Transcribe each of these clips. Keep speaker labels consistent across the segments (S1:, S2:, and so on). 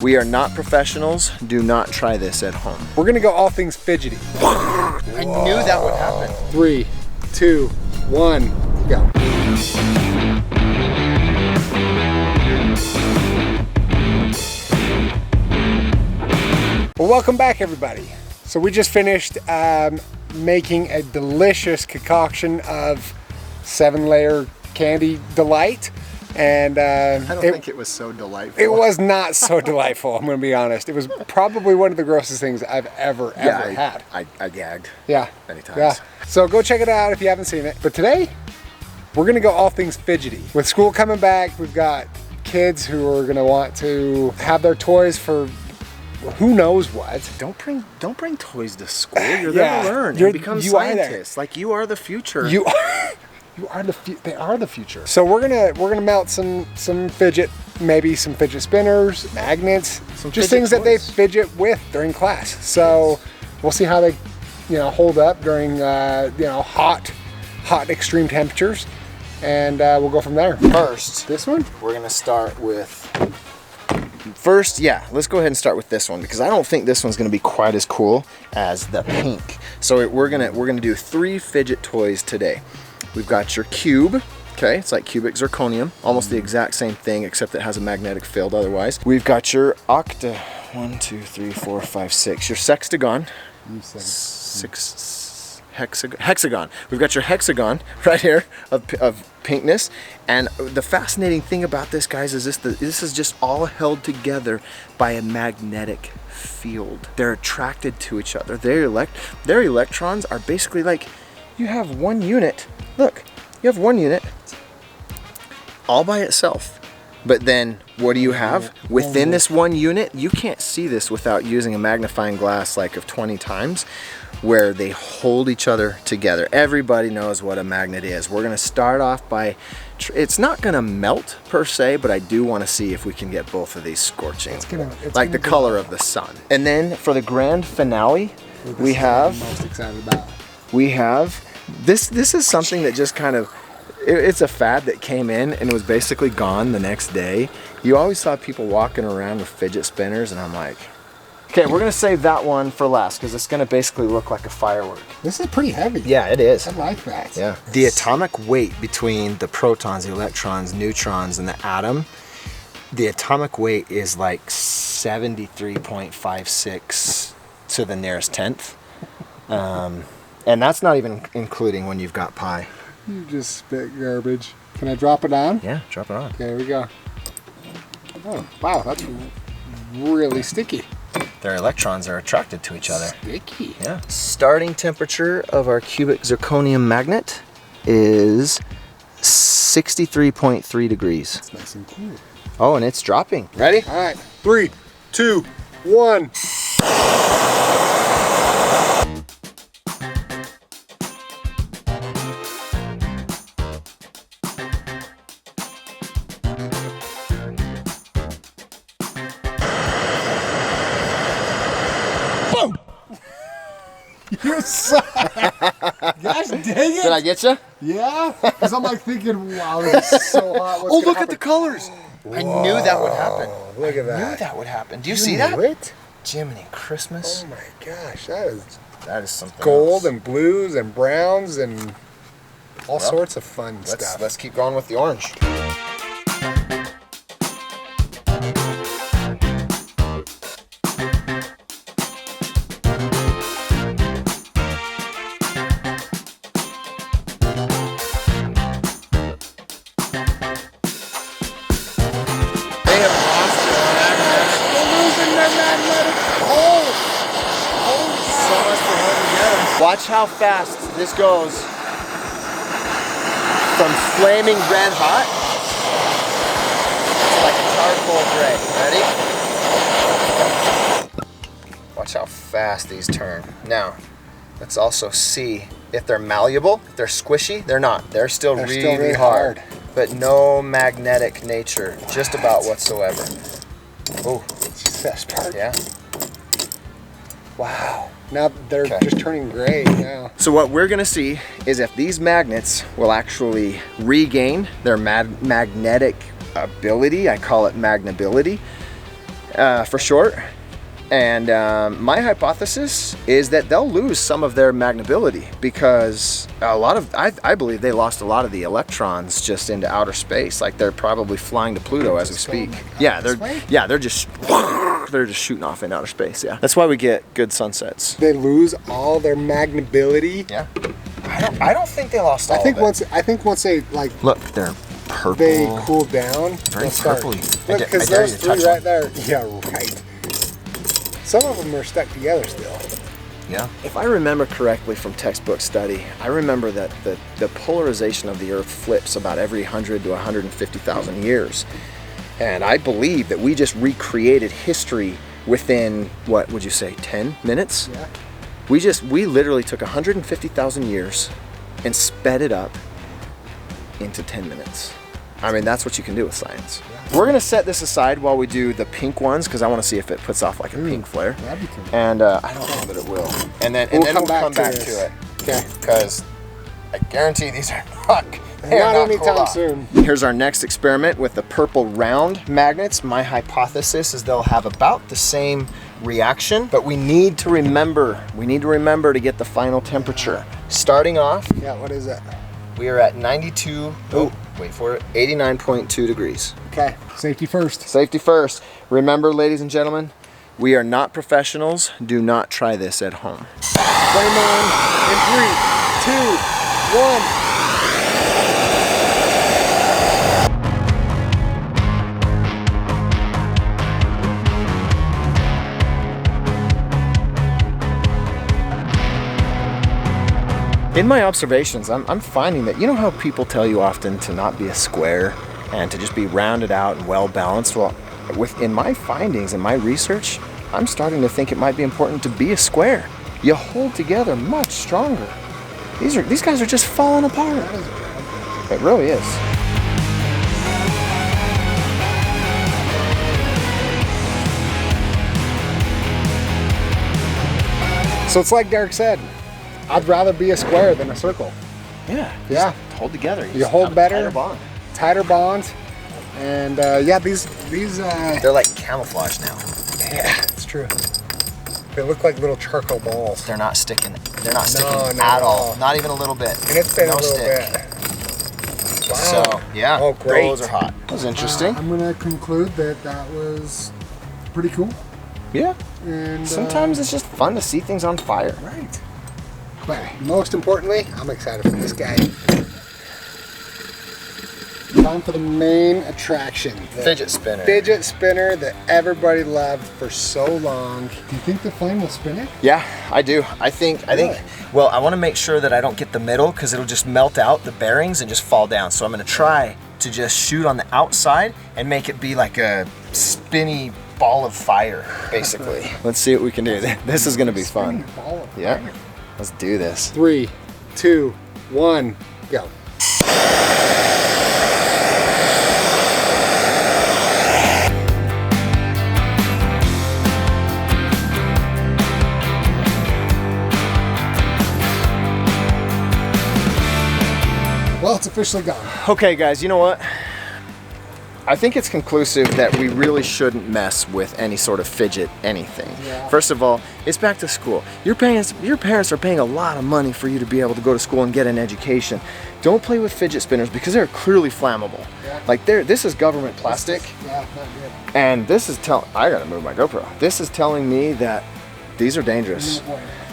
S1: We are not professionals. Do not try this at home.
S2: We're gonna go all things fidgety.
S1: I knew that would happen.
S2: 3, 2, 1, go. Well, welcome back, everybody. So we just finished making a delicious concoction of 7-layer candy delight. And
S1: I don't think it was so delightful.
S2: It was not so delightful, I'm gonna be honest. It was probably one of the grossest things I've ever had.
S1: I gagged.
S2: Yeah.
S1: Many times.
S2: Yeah. So go check it out if you haven't seen it. But today, we're gonna go all things fidgety. With school coming back, we've got kids who are gonna want to have their toys for who knows what.
S1: Don't bring toys to school. You're there to learn and become scientists. Like, you are the future.
S2: They are the future. So we're gonna melt some fidget, maybe some fidget spinners, magnets, just things that they fidget with during class. So we'll see how they, hold up during hot extreme temperatures, and we'll go from there.
S1: First,
S2: this one
S1: we're gonna start with. Let's go ahead and start with this one, because I don't think this one's gonna be quite as cool as the pink. So we're gonna do 3 fidget toys today. We've got your cube, okay, it's like cubic zirconium, almost the exact same thing except it has a magnetic field otherwise. We've got your your sextagon, hexagon. We've got your hexagon right here of pinkness, and the fascinating thing about this, guys, is this is just all held together by a magnetic field. They're attracted to each other. Their electrons are basically like, you have one unit. Look, you have one unit all by itself. But then what do you have? Within this one unit, you can't see this without using a magnifying glass like of 20 times, where they hold each other together. Everybody knows what a magnet is. We're gonna start off by, it's not gonna melt per se, but I do wanna see if we can get both of these scorching. It's like the color of the sun. And then for the grand finale, we have,
S2: I'm most excited about.
S1: We have, this is something that just kind of, it's a fad that came in and was basically gone the next day. You always saw people walking around with fidget spinners, and I'm like, okay, we're gonna save that one for last, because it's gonna basically look like a firework.
S2: This is pretty heavy.
S1: Yeah, it is.
S2: I like that.
S1: Yeah. The atomic weight between the protons, the electrons, neutrons, and the atom, the atomic weight is like 73.56 to the nearest 10th. And that's not even including when you've got pi.
S2: You just spit garbage. Can I drop it on?
S1: Yeah, drop it on.
S2: Okay, here we go. Oh, wow, that's really sticky.
S1: Their electrons are attracted to each other.
S2: Sticky.
S1: Yeah. Starting temperature of our cubic zirconium magnet is 63.3 degrees.
S2: That's nice and cool.
S1: Oh, and it's dropping. Ready?
S2: All right, 3, 2, 1. You suck. Gosh dang it.
S1: Did I get you?
S2: Yeah. Because I'm like thinking, wow, this is so hot. What's
S1: Look at the colors. I knew that would happen.
S2: Look at that.
S1: I knew that would happen. Do you see that?
S2: It?
S1: Jiminy Christmas.
S2: Oh my gosh, that is
S1: something
S2: gold
S1: else.
S2: and blues and browns and all sorts of fun stuff.
S1: Let's keep going with the orange. Watch how fast this goes from flaming red hot to like a charcoal gray. Ready? Watch how fast these turn. Now, let's also see if they're malleable, if they're squishy. They're not. They're still really hard. But no magnetic nature, just about whatsoever. Oh,
S2: Best part.
S1: yeah.
S2: Wow. Now they're just turning gray now.
S1: So what we're gonna see is if these magnets will actually regain their magnetic ability, I call it magnability, for short. And my hypothesis is that they'll lose some of their magnability because I believe they lost a lot of the electrons just into outer space. Like they're probably flying to Pluto as we speak. Yeah, they're just shooting off in outer space. Yeah, that's why we get good sunsets.
S2: They lose all their magnability.
S1: Yeah, I don't think they lost all of it.
S2: I think once they like
S1: look, they're purple.
S2: They cool down.
S1: Very purpley.
S2: Look, because those three right there. Yeah, right. Some of them are stuck together still.
S1: Yeah. If I remember correctly from textbook study, I remember that the polarization of the Earth flips about every 100 to 150,000 years. And I believe that we just recreated history within, what would you say, 10 minutes?
S2: Yeah.
S1: We literally took 150,000 years and sped it up into 10 minutes. I mean, that's what you can do with science. Yeah. We're gonna set this aside while we do the pink ones because I want to see if it puts off like a pink flare.
S2: That'd be cool.
S1: And I don't know that it will. And then we'll come back to it.
S2: Okay.
S1: Because I guarantee these are not
S2: anytime soon.
S1: Here's our next experiment with the purple round magnets. My hypothesis is they'll have about the same reaction, but we need to remember to get the final temperature. Starting off.
S2: Yeah, what is it?
S1: We are at 92, wait for it, 89.2 degrees.
S2: Okay, safety first.
S1: Safety first. Remember, ladies and gentlemen, we are not professionals. Do not try this at home.
S2: Flame on in 3, 2, 1.
S1: In my observations, I'm finding that, you know how people tell you often to not be a square and to just be rounded out and well balanced? Well, in my findings and my research, I'm starting to think it might be important to be a square. You hold together much stronger. These guys are just falling apart. It really is.
S2: So it's like Derek said, I'd rather be a square than a circle.
S1: Yeah.
S2: Yeah.
S1: Hold together.
S2: You hold better.
S1: Tighter bond.
S2: Tighter bonds. And yeah, these
S1: they're like camouflage now.
S2: Yeah, it's true. They look like little charcoal balls.
S1: They're not sticking. They're not sticking at all. Not even a little bit.
S2: And it's been a little bit. Wow.
S1: So yeah.
S2: Oh, great.
S1: Those are hot. That was interesting.
S2: I'm gonna conclude that was pretty cool.
S1: Yeah.
S2: And
S1: sometimes it's just fun to see things on fire.
S2: Right. But most importantly, I'm excited for this guy. Time for the main attraction.
S1: Fidget spinner.
S2: Fidget spinner that everybody loved for so long. Do you think the flame will spin it?
S1: Yeah, I do. I think, well, I want to make sure that I don't get the middle because it'll just melt out the bearings and just fall down. So I'm going to try to just shoot on the outside and make it be like a spinny ball of fire, basically. Let's see what we can do. This is going to be fun.
S2: Ball of
S1: yeah.
S2: fire.
S1: Let's do this.
S2: 3, 2, 1, go. Well, it's officially gone.
S1: Okay, guys, you know what? I think it's conclusive that we really shouldn't mess with any sort of fidget anything.
S2: Yeah.
S1: First of all, it's back to school. Your parents are paying a lot of money for you to be able to go to school and get an education. Don't play with fidget spinners because they're clearly flammable.
S2: Yeah.
S1: Like this is government plastic.
S2: Yeah, not good.
S1: And this is I gotta move my GoPro. This is telling me that these are dangerous.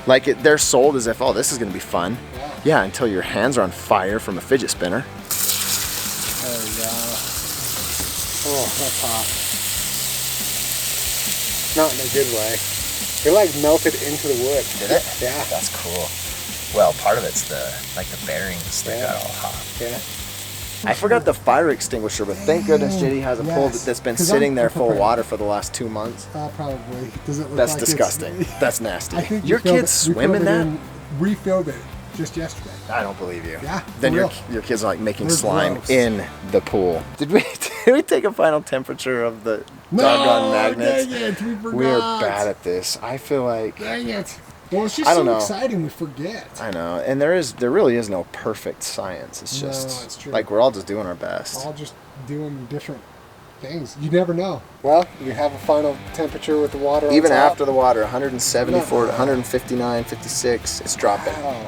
S1: Like they're sold as if, oh, this is gonna be fun. Yeah, until your hands are on fire from a fidget spinner.
S2: There we go. Oh, that's hot. Not in a good way. It like melted into the wood.
S1: Did it?
S2: Yeah.
S1: That's cool. Well, part of it's the bearings that got all hot.
S2: Yeah.
S1: I forgot the fire extinguisher, but thank goodness JD has a pool that's been sitting there full of water for the last 2 months.
S2: Probably. Does it look
S1: That's
S2: like
S1: disgusting. That's nasty.
S2: I think
S1: your kids swim in that?
S2: Refilled it just yesterday.
S1: I don't believe you.
S2: Yeah.
S1: Then your kids are like making slime
S2: gross.
S1: in the pool. Did we take a final temperature of the doggone magnets?
S2: Dang it, we forgot.
S1: We are bad at this. I feel like.
S2: Dang it. Well, it's just so exciting we forget.
S1: I know, and there really is no perfect science. It's just
S2: it's true.
S1: like we're all just doing our best.
S2: All just doing different things. You never know. Well, you have a final temperature with the water
S1: Even
S2: on top.
S1: after the water, 174, 159, 56, it's dropping.
S2: Wow.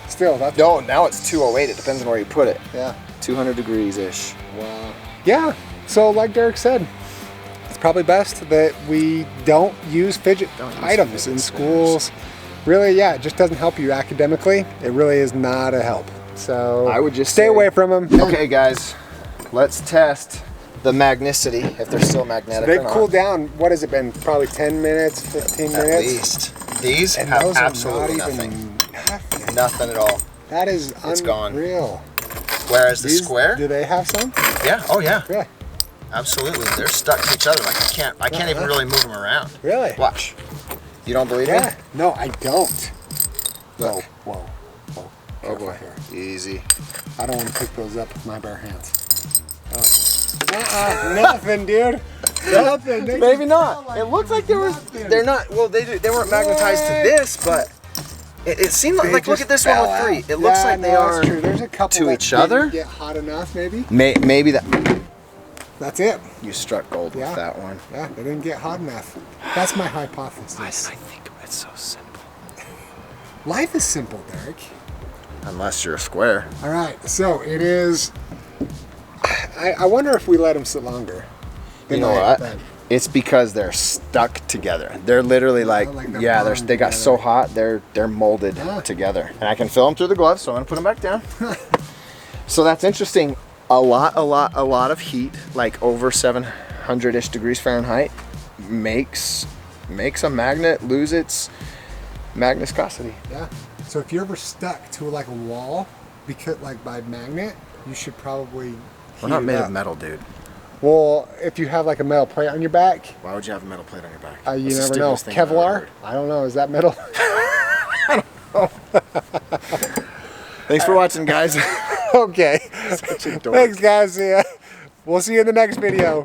S2: Still, that's...
S1: No, now it's 208. It depends on where you put it.
S2: Yeah.
S1: 200 degrees-ish.
S2: Wow. Yeah, so like Derek said, it's probably best that we don't use fidget items in schools. Really, yeah, it just doesn't help you academically. It really is not a help. So
S1: I would just
S2: stay
S1: say,
S2: away from them.
S1: Okay, guys, let's test the magnicity, if they're still magnetic
S2: They've
S1: or not.
S2: cooled down, what has it been? Probably 10 minutes, 15
S1: At
S2: minutes?
S1: least. These
S2: And
S1: have
S2: those are
S1: absolutely
S2: not
S1: nothing.
S2: even nothing.
S1: Nothing at all.
S2: That is
S1: It's gone.
S2: unreal.
S1: Whereas the
S2: These,
S1: square,
S2: do they have some?
S1: yeah, oh yeah,
S2: Really?
S1: absolutely. They're stuck to each other. Like I can't even really move them around.
S2: Really?
S1: Watch. You don't believe
S2: Yeah.
S1: me?
S2: No, I don't.
S1: Look.
S2: Whoa, whoa, whoa.
S1: Oh
S2: Careful
S1: boy.
S2: here.
S1: Easy.
S2: I don't want to pick those up with my bare hands. Nothing, dude. Nothing. They
S1: Maybe
S2: just
S1: not.
S2: felt
S1: It looks like there was.
S2: nothing.
S1: They're not. Well, they weren't magnetized to this, but it seemed
S2: They
S1: like look
S2: just
S1: at this one
S2: fell
S1: with
S2: out.
S1: 3. It looks
S2: Yeah,
S1: like they
S2: no,
S1: are
S2: that's true. There's a couple
S1: to
S2: that
S1: each other.
S2: didn't get hot enough, maybe.
S1: Maybe that
S2: That's it.
S1: you struck gold
S2: Yeah.
S1: with that one.
S2: Yeah, they didn't get hot enough. That's my hypothesis.
S1: Why did I think it's so simple?
S2: Life is simple, Derek.
S1: Unless you're a square.
S2: All right, so it is. I wonder if we let them sit longer.
S1: You know what? It's because they're stuck together. They're literally like
S2: like they're
S1: yeah,
S2: bound
S1: they got
S2: together.
S1: so hot, they're molded
S2: Yeah.
S1: together. And I can feel them through the gloves, so I'm gonna put them back down. So that's interesting. A lot of heat, like over 700-ish degrees Fahrenheit, makes a magnet lose its magneticity.
S2: Yeah. So if you're ever stuck to like a wall, because like by magnet, you should probably.
S1: We're not
S2: heat it
S1: made
S2: up.
S1: of metal, dude.
S2: Well, if you have like a metal plate on your back,
S1: Why would you have a metal plate on your back?
S2: you
S1: That's the
S2: never know.
S1: stupidest thing I've ever
S2: Kevlar?
S1: heard.
S2: I don't know. Is that metal?
S1: Thanks for watching, guys.
S2: Okay.
S1: Such a dork.
S2: Thanks, guys. See ya. We'll see you in the next video.